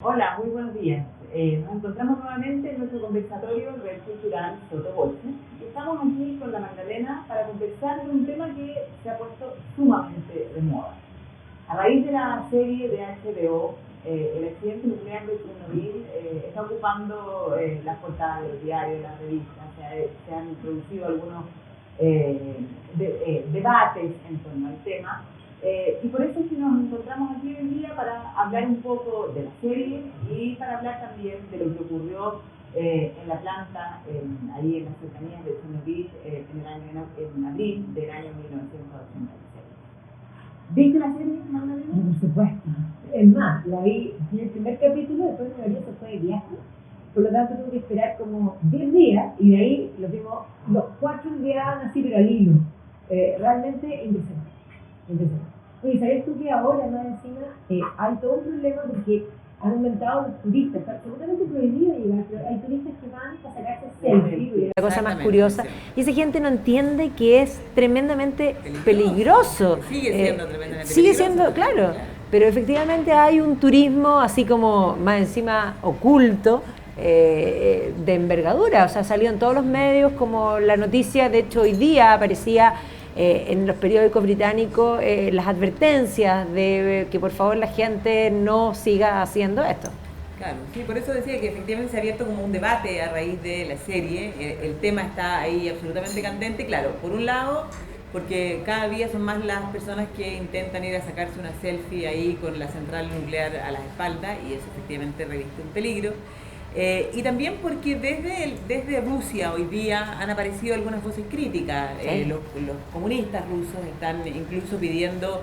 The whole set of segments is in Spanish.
Hola, muy buenos días. Nos encontramos nuevamente en nuestro conversatorio Red Cultural Sotobolse. Estamos aquí con la Magdalena para conversar de un tema que se ha puesto sumamente de moda. A raíz de la serie de HBO, el accidente nuclear de Chernobyl está ocupando las portadas de los diarios, de las revistas. Se han introducido algunos debates en torno al tema. Y por eso es que nos encontramos aquí hoy día para hablar un poco de la serie y para hablar también de lo que ocurrió en la planta, ahí en las cercanías de Chernobyl, en abril del año 1986. ¿Viste la serie, Magdalena? Por supuesto. Es más, la vi en el primer capítulo, después mi marido se fue de viaje, por lo tanto tuve que esperar como 10 días y de ahí los vimos, los 4 días así pero al hilo. Realmente impresionante. Oye, ¿sabías tú que ahora más encima hay todo un problema porque han aumentado los turistas? Está absolutamente prohibido llegar, pero hay turistas que van a sacarse selfies. La cosa más curiosa, y esa gente no entiende que es tremendamente peligroso. Sigue siendo tremendamente Sigue peligroso. siendo, claro, pero efectivamente hay un turismo así como más encima oculto, de envergadura. O sea, salió en todos los medios como la noticia. De hecho hoy día aparecía en los periódicos británicos las advertencias de que por favor la gente no siga haciendo esto. Claro, sí, por eso decía que efectivamente se ha abierto como un debate a raíz de la serie. El tema está ahí absolutamente candente, claro, por un lado, porque cada día son más las personas que intentan ir a sacarse una selfie ahí con la central nuclear a la espalda, y eso efectivamente reviste un peligro. Y también porque desde Rusia hoy día han aparecido algunas voces críticas. Sí. Los comunistas rusos están incluso pidiendo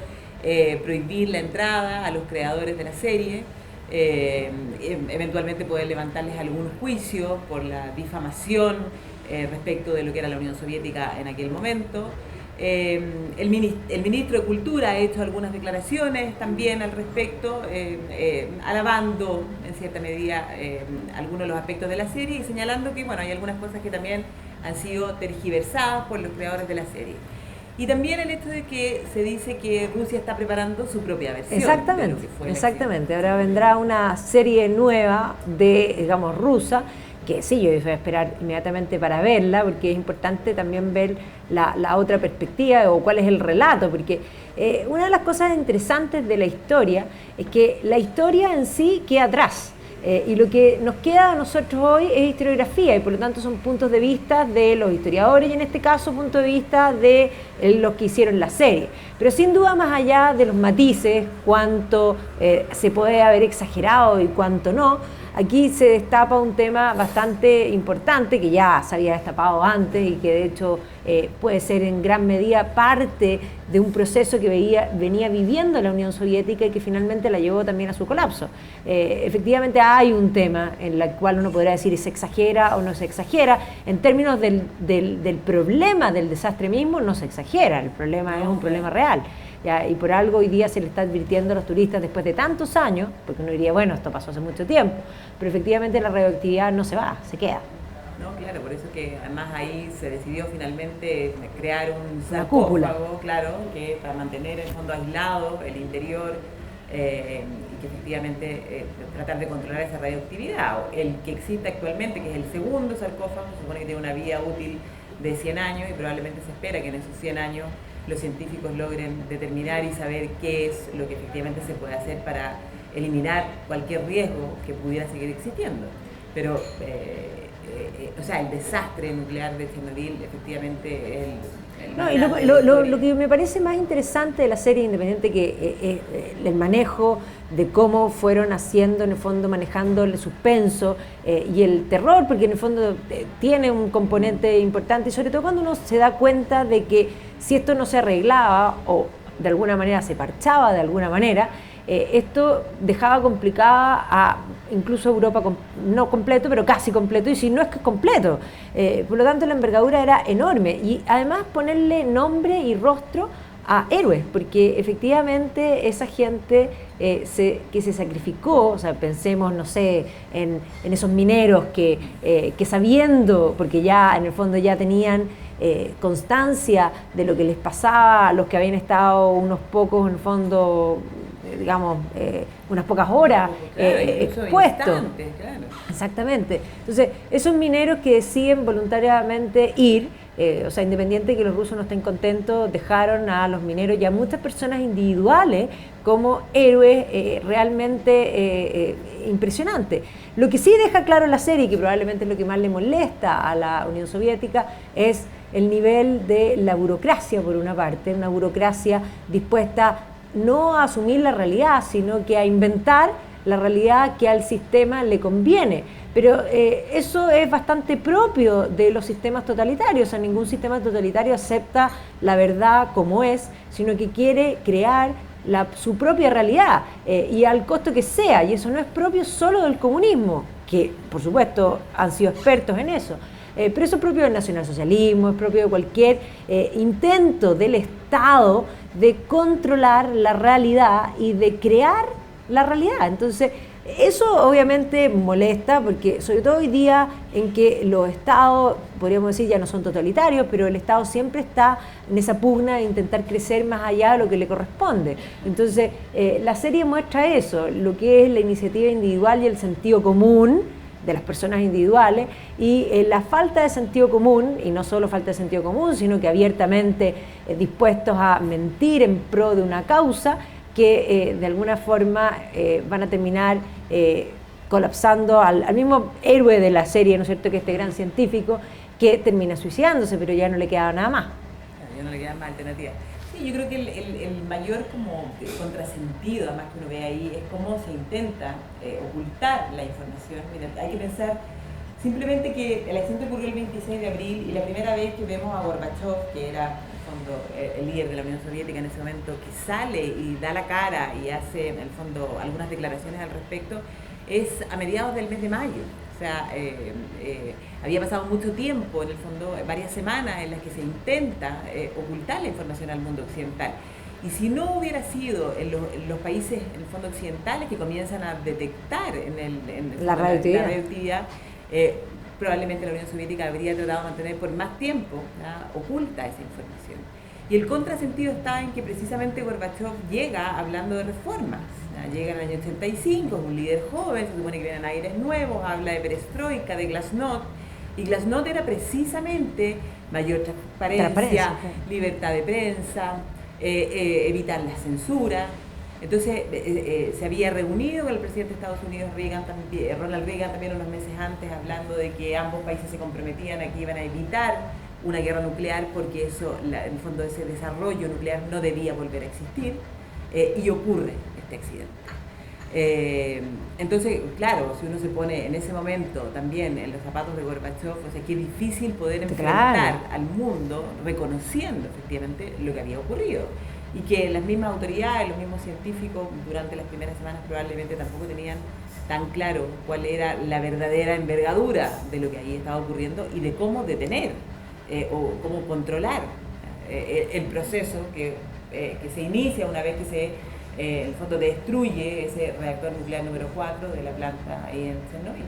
prohibir la entrada a los creadores de la serie, eventualmente poder levantarles algunos juicios por la difamación respecto de lo que era la Unión Soviética en aquel momento. El ministro de Cultura ha hecho algunas declaraciones también al respecto, alabando en cierta medida algunos de los aspectos de la serie y señalando que bueno, hay algunas cosas que también han sido tergiversadas por los creadores de la serie. Y también el hecho de que se dice que Rusia está preparando su propia versión. Exactamente, de lo que fue exactamente. Ahora vendrá una serie nueva digamos, rusa, que sí, yo voy a esperar inmediatamente para verla, porque es importante también ver la otra perspectiva o cuál es el relato, porque una de las cosas interesantes de la historia es que la historia en sí queda atrás. Y lo que nos queda a nosotros hoy es historiografía, y por lo tanto son puntos de vista de los historiadores, y en este caso punto de vista de los que hicieron la serie. Pero sin duda, más allá de los matices, cuánto se puede haber exagerado y cuánto no, aquí se destapa un tema bastante importante que ya se había destapado antes y que de hecho puede ser en gran medida parte de un proceso que venía viviendo la Unión Soviética y que finalmente la llevó también a su colapso. Efectivamente hay un tema en el cual uno podrá decir si se exagera o no se exagera. En términos del problema del desastre mismo, no se exagera, el problema es un problema real. ¿Ya? Y por algo hoy día se le está advirtiendo a los turistas después de tantos años, porque uno diría, bueno, esto pasó hace mucho tiempo, pero efectivamente la radioactividad no se va, se queda. No, claro, por eso que además ahí se decidió finalmente crear un Una cúpula, sarcófago, claro, que para mantener en el fondo aislado el interior y que efectivamente tratar de controlar esa radioactividad. El que existe actualmente, que es el segundo sarcófago, se supone que tiene una vida útil de 100 años y probablemente se espera que en esos 100 años los científicos logren determinar y saber qué es lo que efectivamente se puede hacer para eliminar cualquier riesgo que pudiera seguir existiendo. Pero, o sea, el desastre nuclear de Chernobyl efectivamente el no, y lo que me parece más interesante de la serie, independiente que el manejo de cómo fueron haciendo, en el fondo, manejando el suspenso y el terror, porque en el fondo tiene un componente importante, y sobre todo cuando uno se da cuenta de que si esto no se arreglaba o de alguna manera se parchaba de alguna manera, esto dejaba complicada a incluso Europa, no completo, pero casi completo, y si no es que completo. Por lo tanto, la envergadura era enorme, y además ponerle nombre y rostro a héroes, porque efectivamente esa gente que se sacrificó, o sea, pensemos, no sé, en esos mineros que sabiendo, porque ya en el fondo ya tenían constancia de lo que les pasaba a los que habían estado unos pocos en el fondo digamos, unas pocas horas Claro, incluso expuestos. instantes, claro. Exactamente. Entonces, esos mineros que deciden voluntariamente ir, o sea, independiente de que los rusos no estén contentos, dejaron a los mineros y a muchas personas individuales como héroes realmente impresionantes. Lo que sí deja claro la serie, que probablemente es lo que más le molesta a la Unión Soviética, es el nivel de la burocracia, por una parte, una burocracia dispuesta no a asumir la realidad, sino que a inventar la realidad que al sistema le conviene. Pero eso es bastante propio de los sistemas totalitarios. O sea, ningún sistema totalitario acepta la verdad como es, sino que quiere crear su propia realidad y al costo que sea. Y eso no es propio solo del comunismo, que por supuesto han sido expertos en eso. Pero eso es propio del nacionalsocialismo, es propio de cualquier intento del Estado de controlar la realidad y de crear la realidad. Entonces, eso obviamente molesta, porque sobre todo hoy día en que los estados, podríamos decir, ya no son totalitarios, pero el Estado siempre está en esa pugna de intentar crecer más allá de lo que le corresponde. Entonces, la serie muestra eso, lo que es la iniciativa individual y el sentido común de las personas individuales, y la falta de sentido común, y no solo falta de sentido común, sino que abiertamente dispuestos a mentir en pro de una causa, que de alguna forma van a terminar colapsando al mismo héroe de la serie, ¿no es cierto?, que este gran científico, que termina suicidándose, pero ya no le queda nada más. Ya no le queda más alternativa. Sí, yo creo que el mayor como contrasentido, además que uno ve ahí, es cómo se intenta ocultar la información. Mira, hay que pensar simplemente que el accidente ocurrió el 26 de abril y la primera vez que vemos a Gorbachov, que era el líder de la Unión Soviética en ese momento, que sale y da la cara y hace en el fondo algunas declaraciones al respecto, es a mediados del mes de mayo. O sea, había pasado mucho tiempo, en el fondo, varias semanas en las que se intenta ocultar la información al mundo occidental. Y si no hubiera sido en los países, en el fondo, occidentales que comienzan a detectar la radioactividad, probablemente la Unión Soviética habría tratado de mantener por más tiempo oculta esa información. Y el contrasentido está en que precisamente Gorbachov llega hablando de reformas. Llega en el año 85, es un líder joven, se supone que vienen aires nuevos, habla de perestroika, de glasnost, y glasnost era precisamente mayor transparencia, libertad de prensa, evitar la censura. Entonces se había reunido con el presidente de Estados Unidos, Ronald Reagan, también unos meses antes, hablando de que ambos países se comprometían a que iban a evitar una guerra nuclear, porque eso, en el fondo, ese desarrollo nuclear no debía volver a existir, y ocurre este accidente. Entonces, claro, si uno se pone en ese momento también en los zapatos de Gorbachov, o sea, qué difícil poder enfrentar al mundo reconociendo efectivamente lo que había ocurrido. Y que las mismas autoridades, los mismos científicos, durante las primeras semanas probablemente tampoco tenían tan claro cuál era la verdadera envergadura de lo que ahí estaba ocurriendo y de cómo detener o cómo controlar el proceso que se inicia una vez que se, en el fondo, destruye ese reactor nuclear número 4 de la planta ahí en Chernobyl.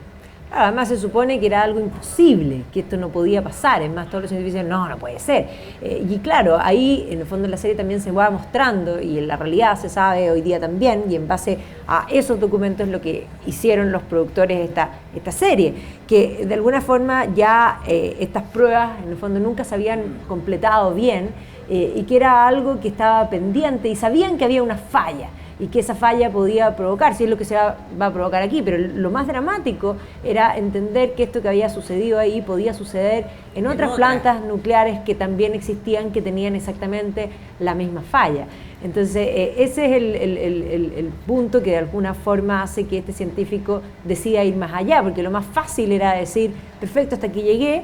Además se supone que era algo imposible, que esto no podía pasar, es más, todos los científicos dicen, no puede ser. Y claro, ahí en el fondo en la serie también se va mostrando, y en la realidad se sabe hoy día también, y en base a esos documentos lo que hicieron los productores de esta serie, que de alguna forma ya estas pruebas en el fondo nunca se habían completado bien, y que era algo que estaba pendiente, y sabían que había una falla, y que esa falla podía provocar, si es lo que se va a provocar aquí, pero lo más dramático era entender que esto que había sucedido ahí podía suceder en otras plantas nucleares que también existían, que tenían exactamente la misma falla. Entonces, ese es el punto que de alguna forma hace que este científico decida ir más allá, porque lo más fácil era decir, perfecto, hasta aquí llegué,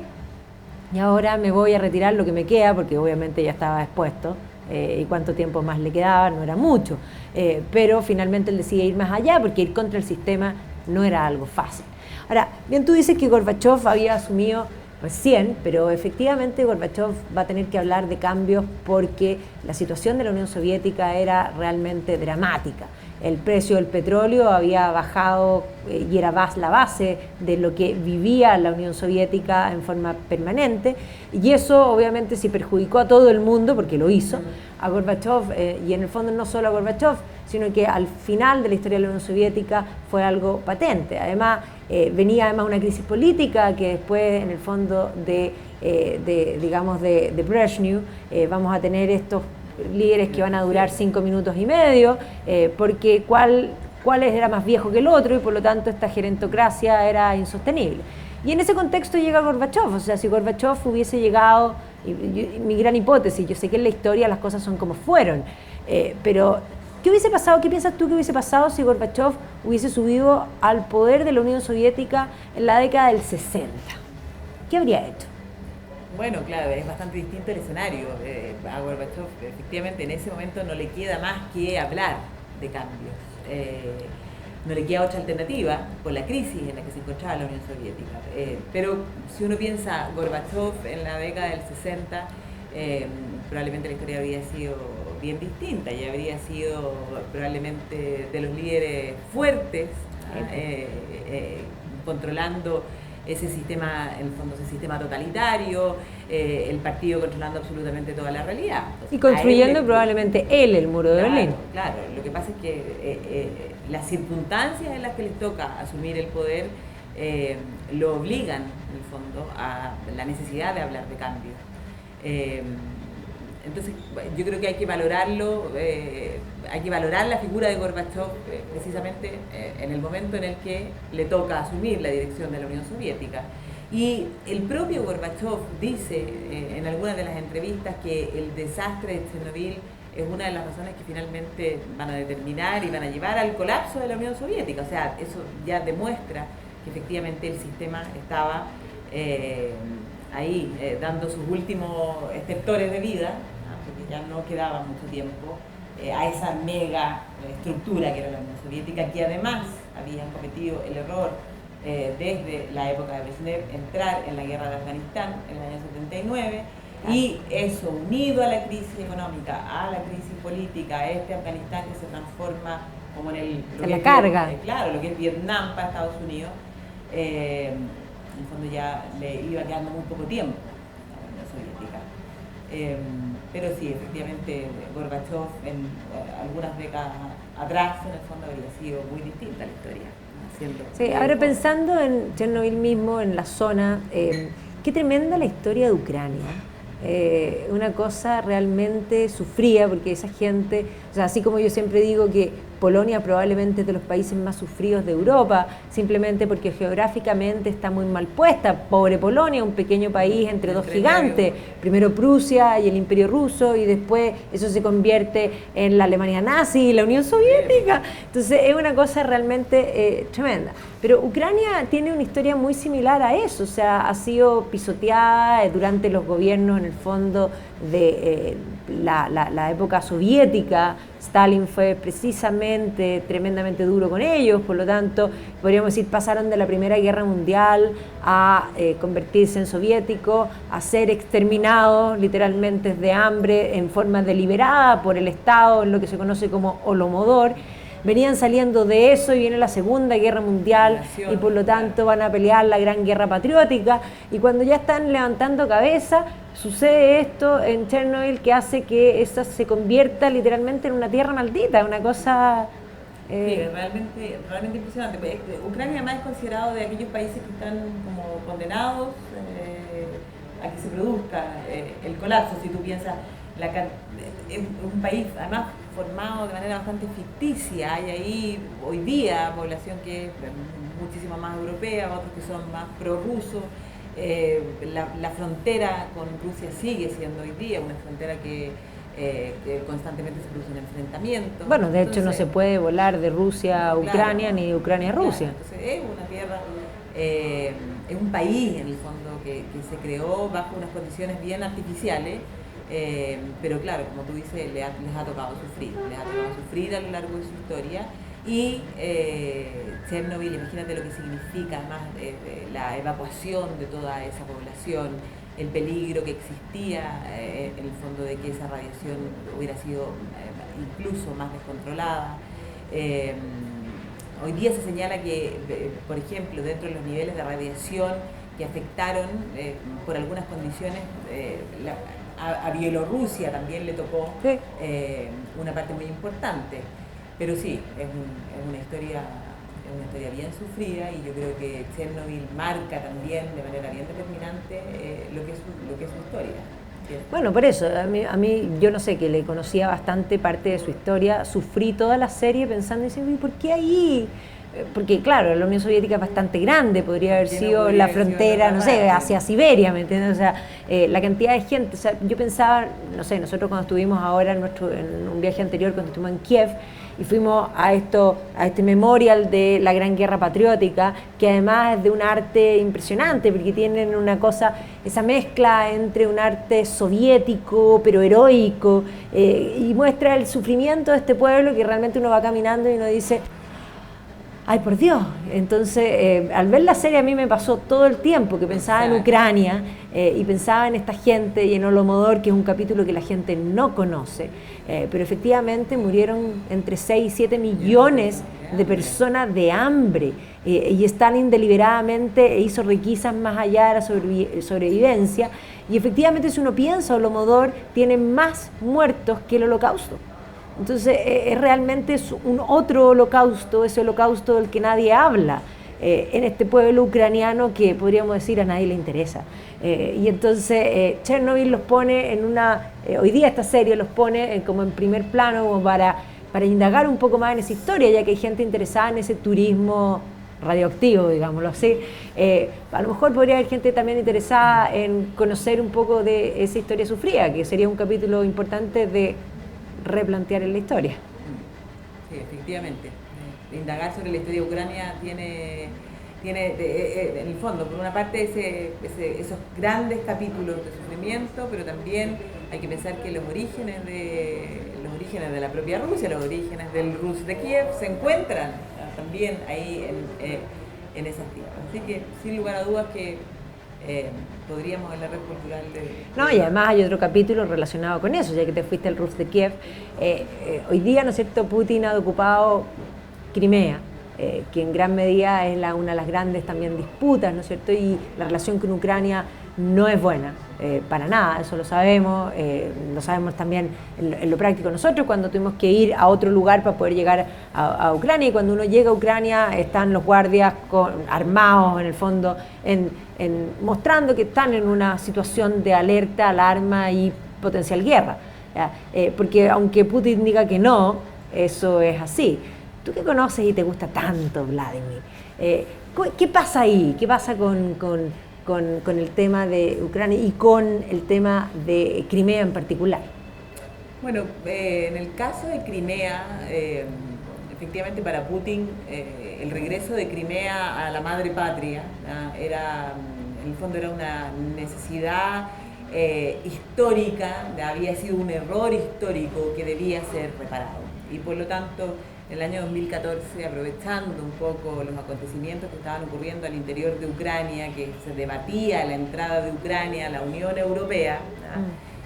y ahora me voy a retirar lo que me queda, porque obviamente ya estaba expuesto, y cuánto tiempo más le quedaba, no era mucho, pero finalmente él decide ir más allá, porque ir contra el sistema no era algo fácil. Ahora, bien, tú dices que Gorbachov había asumido recién, pero efectivamente Gorbachov va a tener que hablar de cambios porque la situación de la Unión Soviética era realmente dramática. el precio del petróleo había bajado y era la base de lo que vivía la Unión Soviética en forma permanente, y eso obviamente sí perjudicó a todo el mundo, porque lo hizo, a Gorbachev, y en el fondo no solo a Gorbachev, sino que al final de la historia de la Unión Soviética fue algo patente. Además, venía además una crisis política que después, en el fondo de Brezhnev, vamos a tener estos líderes que van a durar 5 minutos y medio, porque cuál era más viejo que el otro, y por lo tanto esta gerontocracia era insostenible. Y en ese contexto llega Gorbachev. O sea, si Gorbachev hubiese llegado, mi gran hipótesis, yo sé que en la historia las cosas son como fueron, pero ¿qué hubiese pasado? ¿Qué piensas tú que hubiese pasado si Gorbachev hubiese subido al poder de la Unión Soviética en la década del 60? ¿Qué habría hecho? Bueno, claro, es bastante distinto el escenario. A Gorbachev, efectivamente, en ese momento no le queda más que hablar de cambios. No le queda otra alternativa por la crisis en la que se encontraba la Unión Soviética. Pero si uno piensa Gorbachev en la década del 60, probablemente la historia habría sido bien distinta y habría sido probablemente de los líderes fuertes, controlando ese sistema, en el fondo ese sistema totalitario, el partido controlando absolutamente toda la realidad. Entonces, y construyendo probablemente él el muro de Berlín. Claro, lo que pasa es que las circunstancias en las que les toca asumir el poder lo obligan, en el fondo, a la necesidad de hablar de cambio. Entonces, yo creo que hay que valorarlo, hay que valorar la figura de Gorbachev precisamente en el momento en el que le toca asumir la dirección de la Unión Soviética. Y el propio Gorbachev dice en algunas de las entrevistas que el desastre de Chernobyl es una de las razones que finalmente van a determinar y van a llevar al colapso de la Unión Soviética. O sea, eso ya demuestra que efectivamente el sistema estaba ahí dando sus últimos estertores de vida, porque ya no quedaba mucho tiempo a esa mega estructura que era la Unión Soviética, que además habían cometido el error desde la época de Brezhnev entrar en la guerra de Afganistán en el año 79, y eso unido a la crisis económica, a la crisis política, a este Afganistán que se transforma como en la carga. Claro, lo que es Vietnam para Estados Unidos, en el fondo ya le iba quedando muy poco tiempo a la Unión Soviética. Pero sí, efectivamente, Gorbachev en algunas décadas atrás, en el fondo habría sido muy distinta la historia. Sí, ahora pensando en Chernobyl mismo, en la zona, qué tremenda la historia de Ucrania. Una cosa realmente sufrida, porque esa gente, o sea, así como yo siempre digo que Polonia probablemente es de los países más sufridos de Europa, simplemente porque geográficamente está muy mal puesta. Pobre Polonia, un pequeño país entre dos gigantes, primero Prusia y el Imperio Ruso, y después eso se convierte en la Alemania nazi y la Unión Soviética. Entonces es una cosa realmente tremenda. Pero Ucrania tiene una historia muy similar a eso, o sea, ha sido pisoteada durante los gobiernos, en el fondo, de la época soviética. Stalin fue precisamente tremendamente duro con ellos, por lo tanto, podríamos decir, pasaron de la Primera Guerra Mundial a convertirse en soviéticos, a ser exterminados literalmente de hambre en forma deliberada por el Estado, en lo que se conoce como Holodomor. Venían saliendo de eso y viene la Segunda Guerra Mundial y por lo tanto van a pelear la Gran Guerra Patriótica, y cuando ya están levantando cabeza sucede esto en Chernobyl que hace que esa se convierta literalmente en una tierra maldita, una cosa... Sí, realmente impresionante. Ucrania además es considerado de aquellos países que están como condenados a que se produzca el colapso. Si tú piensas, es un país además formado de manera bastante ficticia. Hay ahí hoy día población que es muchísimo más europea, otros que son más prorrusos. La frontera con Rusia sigue siendo hoy día una frontera que constantemente se producen enfrentamiamientos. Bueno, de hecho no se puede volar de Rusia a Ucrania, claro, ni de Ucrania a Rusia. Claro, entonces es una tierra, es un país en el fondo que se creó bajo unas condiciones bien artificiales, pero claro, como tú dices, les ha tocado sufrir a lo largo de su historia. Y Chernobyl, imagínate lo que significa además la evacuación de toda esa población, el peligro que existía en el fondo de que esa radiación hubiera sido incluso más descontrolada. Hoy día se señala que, por ejemplo, dentro de los niveles de radiación que afectaron por algunas condiciones, a Bielorrusia también le tocó Sí. una parte muy importante. Pero sí, es una historia bien sufrida, y yo creo que Chernobyl marca también de manera bien determinante lo que es su historia. Bueno, por eso, a mí yo no sé, que le conocía bastante parte de su historia, sufrí toda la serie pensando, ¿y por qué ahí? Porque claro, la Unión Soviética es bastante grande, podría haber sido la frontera, no sé, hacia Siberia, ¿me entiendes? O sea, la cantidad de gente, o sea, yo pensaba, no sé, nosotros cuando estuvimos ahora en un viaje anterior, cuando estuvimos en Kiev, y fuimos a este memorial de la Gran Guerra Patriótica, que además es de un arte impresionante, porque tienen una cosa, esa mezcla entre un arte soviético, pero heroico, y muestra el sufrimiento de este pueblo, que realmente uno va caminando y uno dice, ¡ay, por Dios! Entonces, al ver la serie a mí me pasó todo el tiempo que pensaba en Ucrania, y pensaba en esta gente y en Holodomor, que es un capítulo que la gente no conoce, pero efectivamente murieron entre 6 y 7 millones de personas de hambre, y Stalin deliberadamente hizo requisas más allá de la sobrevivencia, y efectivamente si uno piensa, Holodomor tiene más muertos que el Holocausto. Entonces realmente es un otro holocausto, ese holocausto del que nadie habla en este pueblo ucraniano, que podríamos decir a nadie le interesa. Y entonces Chernobyl los pone en hoy día esta serie los pone como en primer plano, como para indagar un poco más en esa historia, ya que hay gente interesada en ese turismo radioactivo, digámoslo así. A lo mejor podría haber gente también interesada en conocer un poco de esa historia sufrida, que sería un capítulo importante de replantear en la historia. Sí, efectivamente. Indagar sobre la historia de Ucrania tiene en el fondo, por una parte, esos grandes capítulos de sufrimiento, pero también hay que pensar que los orígenes de la propia Rusia, los orígenes del Rus de Kiev, se encuentran también ahí en esas tierras. Así que, sin lugar a dudas, que podríamos en la red cultural No, y además hay otro capítulo relacionado con eso, ya que te fuiste al Rus de Kiev. Hoy día, ¿no es cierto?, Putin ha ocupado Crimea, que en gran medida es una de las grandes también disputas, ¿no es cierto?, y la relación con Ucrania no es buena, para nada, eso lo sabemos también en lo práctico. Nosotros, cuando tuvimos que ir a otro lugar para poder llegar a Ucrania, y cuando uno llega a Ucrania están los guardias armados, en el fondo, mostrando que están en una situación de alerta, alarma y potencial guerra, porque aunque Putin diga que no, eso es así. Tú que conoces y te gusta tanto Vladimir, ¿qué pasa ahí? ¿Qué pasa con el tema de Ucrania y con el tema de Crimea en particular? Bueno, en el caso de Crimea, efectivamente para Putin el regreso de Crimea a la madre patria en el fondo era una necesidad histórica, había sido un error histórico que debía ser reparado, y por lo tanto en el año 2014, aprovechando un poco los acontecimientos que estaban ocurriendo al interior de Ucrania, que se debatía la entrada de Ucrania a la Unión Europea,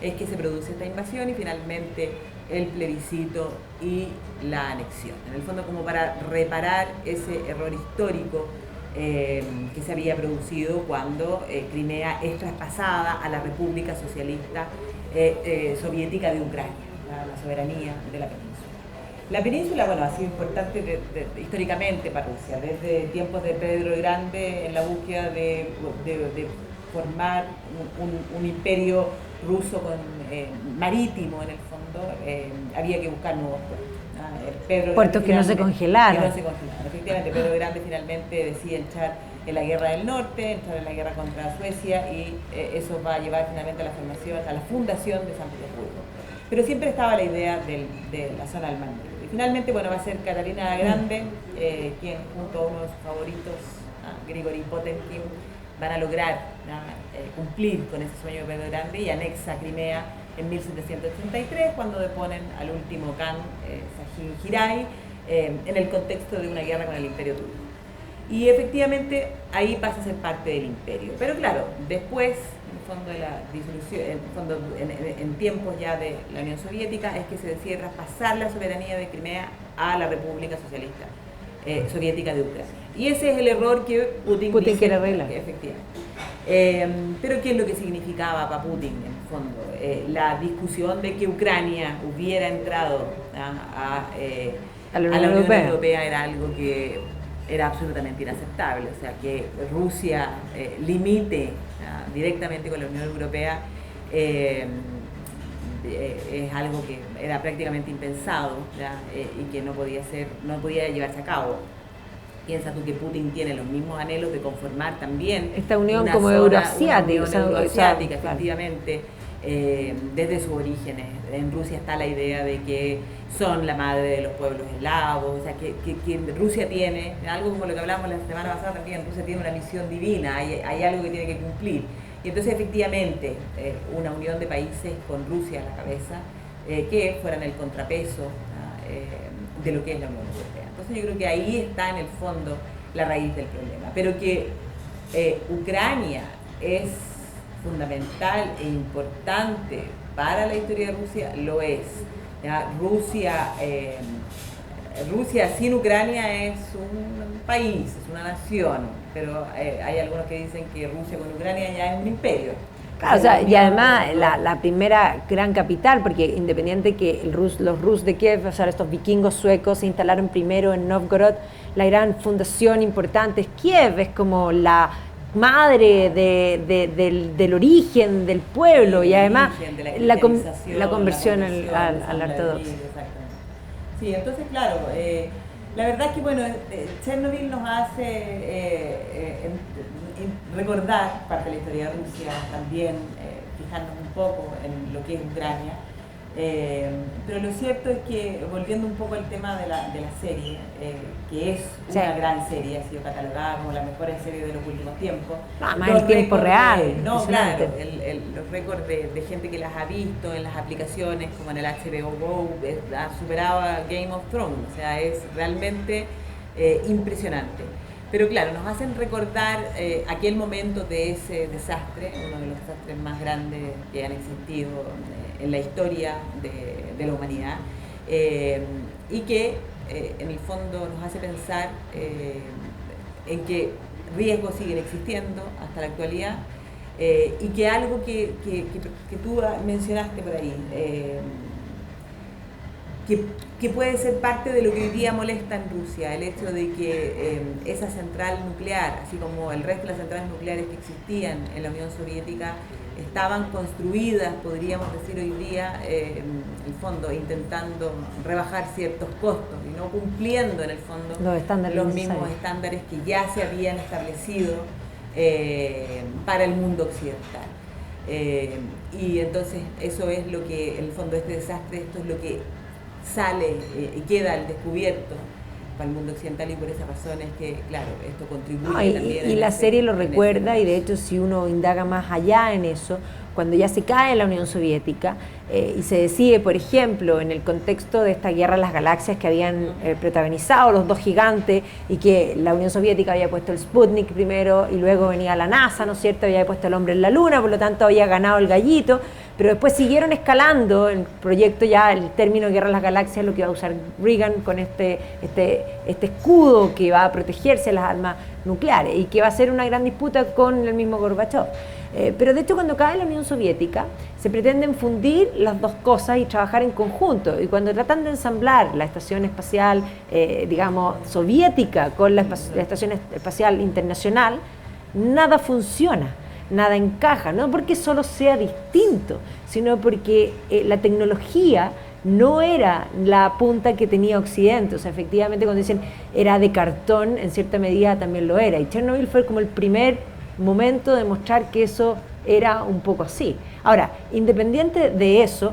es que se produce esta invasión y finalmente el plebiscito y la anexión. En el fondo, como para reparar ese error histórico que se había producido cuando Crimea es traspasada a la República Socialista Soviética de Ucrania, la soberanía de la península. La península, bueno, ha sido importante históricamente para Rusia, desde tiempos de Pedro el Grande, en la búsqueda de formar un imperio ruso marítimo, en el fondo. Había que buscar nuevos puertos. Puertos que no se congelaran. Que no se congelaran. Efectivamente, Pedro el Grande finalmente decide entrar en la guerra del norte, entrar en la guerra contra Suecia, y eso va a llevar finalmente a la fundación de San Petersburgo. Pero siempre estaba la idea de la zona del Mar Negro. Y finalmente, bueno, va a ser Catalina la Grande, quien junto a uno de sus favoritos, Grigori Potemkin, van a lograr cumplir con ese sueño de Pedro el Grande, y anexa Crimea en 1783, cuando deponen al último Khan, Sahin Giray, en el contexto de una guerra con el Imperio Turco. Y efectivamente ahí pasa a ser parte del imperio. Pero claro, después fondo de la disolución, en tiempos ya de la Unión Soviética, es que se decide traspasar la soberanía de Crimea a la República Socialista Soviética de Ucrania. Y ese es el error que Putin dice, quiere arreglar. Efectivamente. Pero ¿qué es lo que significaba para Putin, en el fondo? La discusión de que Ucrania hubiera entrado a la Unión Europea era algo que era absolutamente inaceptable. O sea, que Rusia limite directamente con la Unión Europea es algo que era prácticamente impensado, y que no podía llevarse a cabo. Piensa tú que Putin tiene los mismos anhelos de conformar también esta unión como euroasiática, efectivamente, desde sus orígenes. En Rusia está la idea de que son la madre de los pueblos eslavos, o sea, que Rusia tiene, algo como lo que hablamos la semana pasada también, Rusia tiene una misión divina, hay algo que tiene que cumplir. Y entonces efectivamente una unión de países con Rusia a la cabeza, que fueran el contrapeso de lo que es la Unión Europea. Entonces yo creo que ahí está en el fondo la raíz del problema, pero que Ucrania es fundamental e importante para la historia de Rusia, lo es. Rusia sin Ucrania es un país, es una nación, pero hay algunos que dicen que Rusia con Ucrania ya es un imperio. Claro, o sea, y además la primera gran capital, porque independiente que los Rus de Kiev, o sea, estos vikingos suecos se instalaron primero en Novgorod, la gran fundación importante es Kiev, es como la madre del origen del pueblo, y además la conversión al ortodoxo. Sí, entonces claro, la verdad es que bueno, Chernobyl nos hace recordar parte de la historia de Rusia, también fijarnos un poco en lo que es Ucrania, pero lo cierto es que, volviendo un poco al tema de la serie, que es una gran serie, ha sido catalogada como la mejor serie de los últimos tiempos. Más el tiempo real. Claro, los récords de gente que las ha visto en las aplicaciones, como en el HBO Go, ha superado a Game of Thrones, o sea, es realmente impresionante. Pero claro, nos hacen recordar aquel momento de ese desastre, uno de los desastres más grandes que han existido en la historia de la humanidad, y que en el fondo nos hace pensar en que riesgos siguen existiendo hasta la actualidad, y que algo que tú mencionaste por ahí, que puede ser parte de lo que hoy día molesta en Rusia, el hecho de que esa central nuclear, así como el resto de las centrales nucleares que existían en la Unión Soviética, estaban construidas, podríamos decir hoy día, en el fondo, intentando rebajar ciertos costos y no cumpliendo en el fondo los mismos estándares que ya se habían establecido para el mundo occidental. Y entonces eso es lo que, en el fondo, este desastre, esto es lo que sale y queda al descubierto para el mundo occidental, y por esa razón es que, claro, esto contribuye también. Y la serie lo recuerda, y de hecho si uno indaga más allá en eso, cuando ya se cae la Unión Soviética y se decide, por ejemplo, en el contexto de esta guerra a las galaxias que habían protagonizado los dos gigantes, y que la Unión Soviética había puesto el Sputnik primero y luego venía la NASA, ¿no es cierto?, había puesto el hombre en la luna, por lo tanto había ganado el gallito, pero después siguieron escalando el proyecto, ya el término Guerra a las Galaxias, lo que va a usar Reagan con este escudo que va a protegerse las armas nucleares, y que va a ser una gran disputa con el mismo Gorbachev. Pero de hecho, cuando cae la Unión Soviética, se pretenden fundir las dos cosas y trabajar en conjunto, y cuando tratan de ensamblar la estación espacial, digamos, soviética con la estación espacial internacional, nada funciona. Nada encaja, no porque solo sea distinto, sino porque la tecnología no era la punta que tenía Occidente. O sea, efectivamente, cuando dicen era de cartón, en cierta medida también lo era, y Chernobyl fue como el primer momento de mostrar que eso era un poco así. Ahora, independiente de eso,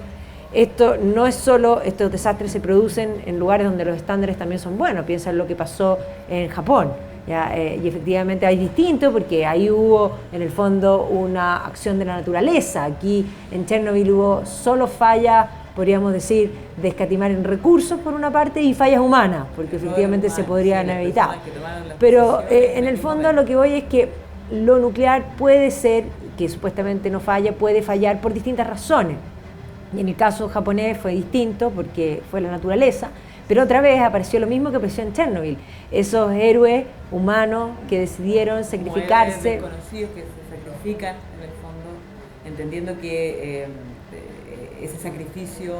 esto no es solo, estos desastres se producen en lugares donde los estándares también son buenos. Piensa en lo que pasó en Japón. Y efectivamente hay distinto, porque ahí hubo en el fondo una acción de la naturaleza. Aquí en Chernobyl hubo solo fallas, podríamos decir, de escatimar en recursos por una parte, y fallas humanas, porque efectivamente se podrían evitar. Pero en el fondo lo que voy es que lo nuclear puede ser, que supuestamente no falla, puede fallar por distintas razones. Y en el caso japonés fue distinto porque fue la naturaleza, pero otra vez apareció lo mismo que apareció en Chernobyl. Esos héroes humanos que decidieron sacrificarse. Como desconocidos que se sacrifican en el fondo, entendiendo que ese sacrificio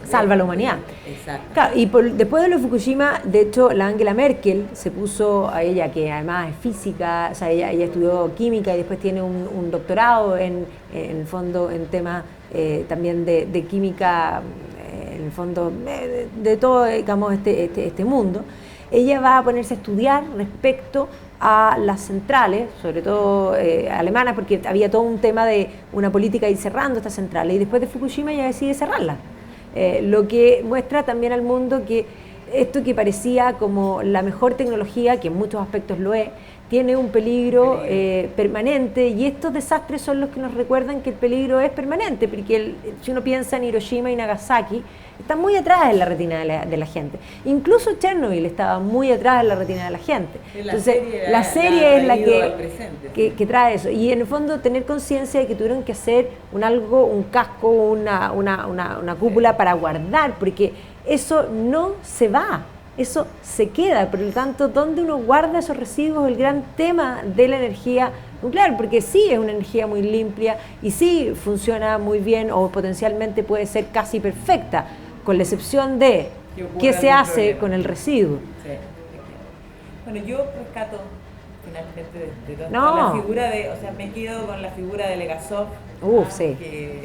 salva a la humanidad. Exacto. Claro, y después de lo de Fukushima, de hecho, la Angela Merkel se puso a ella, que además es física, o sea, ella estudió química y después tiene un doctorado en el fondo en temas también de química, en el fondo de todo, digamos, este mundo. Ella va a ponerse a estudiar respecto a las centrales, sobre todo alemanas, porque había todo un tema de una política de ir cerrando estas centrales, y después de Fukushima ella decide cerrarlas, lo que muestra también al mundo que esto que parecía como la mejor tecnología, que en muchos aspectos lo es, tiene un peligro permanente, y estos desastres son los que nos recuerdan que el peligro es permanente, porque si uno piensa en Hiroshima y Nagasaki, está muy atrás en la retina de la gente. Incluso Chernobyl estaba muy atrás en la retina de la gente. Entonces, la serie es la que trae eso. Y en el fondo tener conciencia de que tuvieron que hacer un casco, una cúpula para guardar, porque eso no se va. Eso se queda, por lo tanto, ¿dónde uno guarda esos residuos? El gran tema de la energía nuclear, porque sí es una energía muy limpia y sí funciona muy bien o potencialmente puede ser casi perfecta, con la excepción de qué se hace con el residuo. Sí. Bueno, yo rescato finalmente de toda la figura o sea, me quedo con la figura de Legasov, sí. que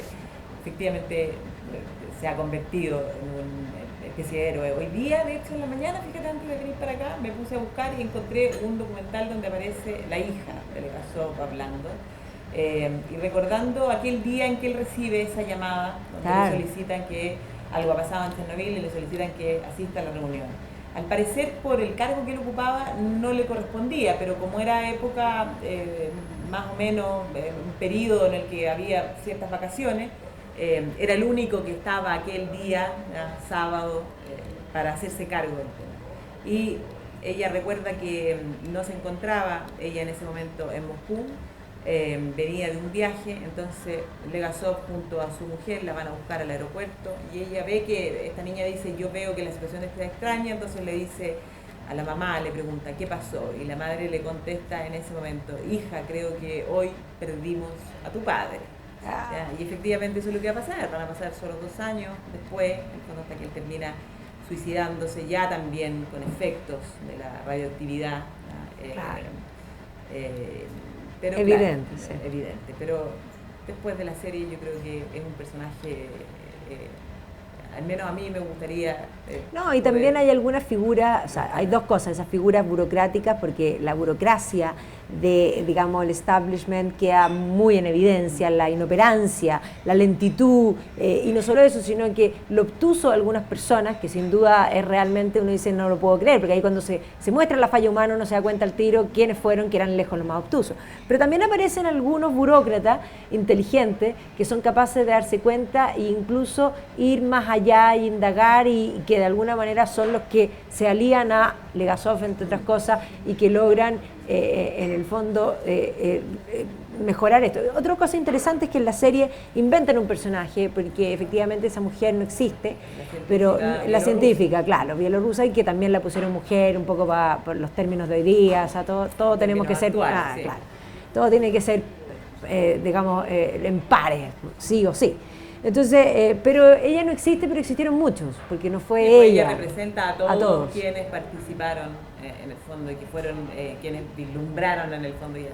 efectivamente se ha convertido en un especie de héroe. Hoy día, de hecho, en la mañana, fíjate, antes de venir para acá, me puse a buscar y encontré un documental donde aparece la hija de Legasov hablando y recordando aquel día en que él recibe esa llamada, donde le solicitan que algo ha pasado en Chernobyl y le solicitan que asista a la reunión. Al parecer, por el cargo que él ocupaba, no le correspondía, pero como era época más o menos, un periodo en el que había ciertas vacaciones, era el único que estaba aquel día, sábado, para hacerse cargo del tema. Y ella recuerda que no se encontraba ella en ese momento en Moscú, venía de un viaje, entonces Legasov junto a su mujer la van a buscar al aeropuerto y ella ve que esta niña dice, yo veo que la situación está extraña, entonces le dice a la mamá, le pregunta, ¿qué pasó? Y la madre le contesta en ese momento, hija, creo que hoy perdimos a tu padre. Y efectivamente eso es lo que va a pasar, van a pasar solo 2 años después, hasta que él termina suicidándose ya también con efectos de la radioactividad. Pero evidente, claro, sí. Evidente, pero después de la serie yo creo que es un personaje, al menos a mí me gustaría... no, y también hay algunas figuras, o sea, hay dos cosas, esas figuras burocráticas, porque la burocracia de, digamos, el establishment queda muy en evidencia, la inoperancia, la lentitud, y no solo eso, sino que lo obtuso de algunas personas, que sin duda es realmente, uno dice, no lo puedo creer, porque ahí cuando se muestra la falla humana uno se da cuenta al tiro quiénes fueron, que eran lejos los más obtusos. Pero también aparecen algunos burócratas inteligentes que son capaces de darse cuenta e incluso ir más allá e indagar, y que de alguna manera son los que se alían a Legasov, entre otras cosas, y que logran en el fondo mejorar esto. Otra cosa interesante es que en la serie inventan un personaje, porque efectivamente esa mujer no existe, pero la científica, claro, bielorrusa, y que también la pusieron mujer un poco por los términos de hoy día, o sea, todo tenemos que ser, actual, sí. claro, todo tiene que ser, digamos, en pares, sí o sí. Entonces, pero ella no existe, pero existieron muchos, porque no fue ella. Ella representa a todos quienes participaron en el fondo y que fueron quienes vislumbraron en el fondo y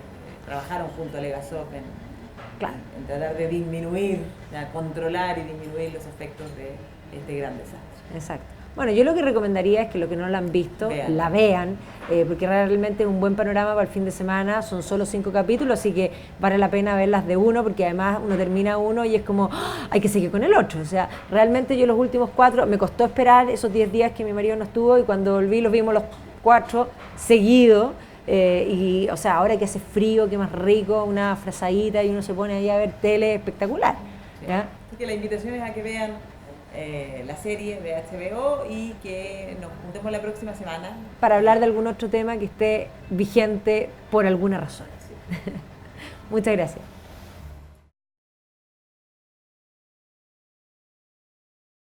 trabajaron junto a Legasov en tratar de disminuir, controlar y disminuir los efectos de este gran desastre. Exacto. Bueno, yo lo que recomendaría es que los que no la han visto, la vean, porque realmente es un buen panorama para el fin de semana, son solo 5 capítulos, así que vale la pena verlas de uno, porque además uno termina uno y es como, hay que seguir con el otro. O sea, realmente yo los últimos 4, me costó esperar esos 10 días que mi marido no estuvo, y cuando volví los vimos los 4 seguidos, y o sea, ahora que hace frío, que más rico, una frazadita y uno se pone ahí a ver tele, espectacular. ¿Ya? Así que la invitación es a que vean la serie de HBO y que nos juntemos la próxima semana para hablar de algún otro tema que esté vigente por alguna razón. Sí. Muchas gracias.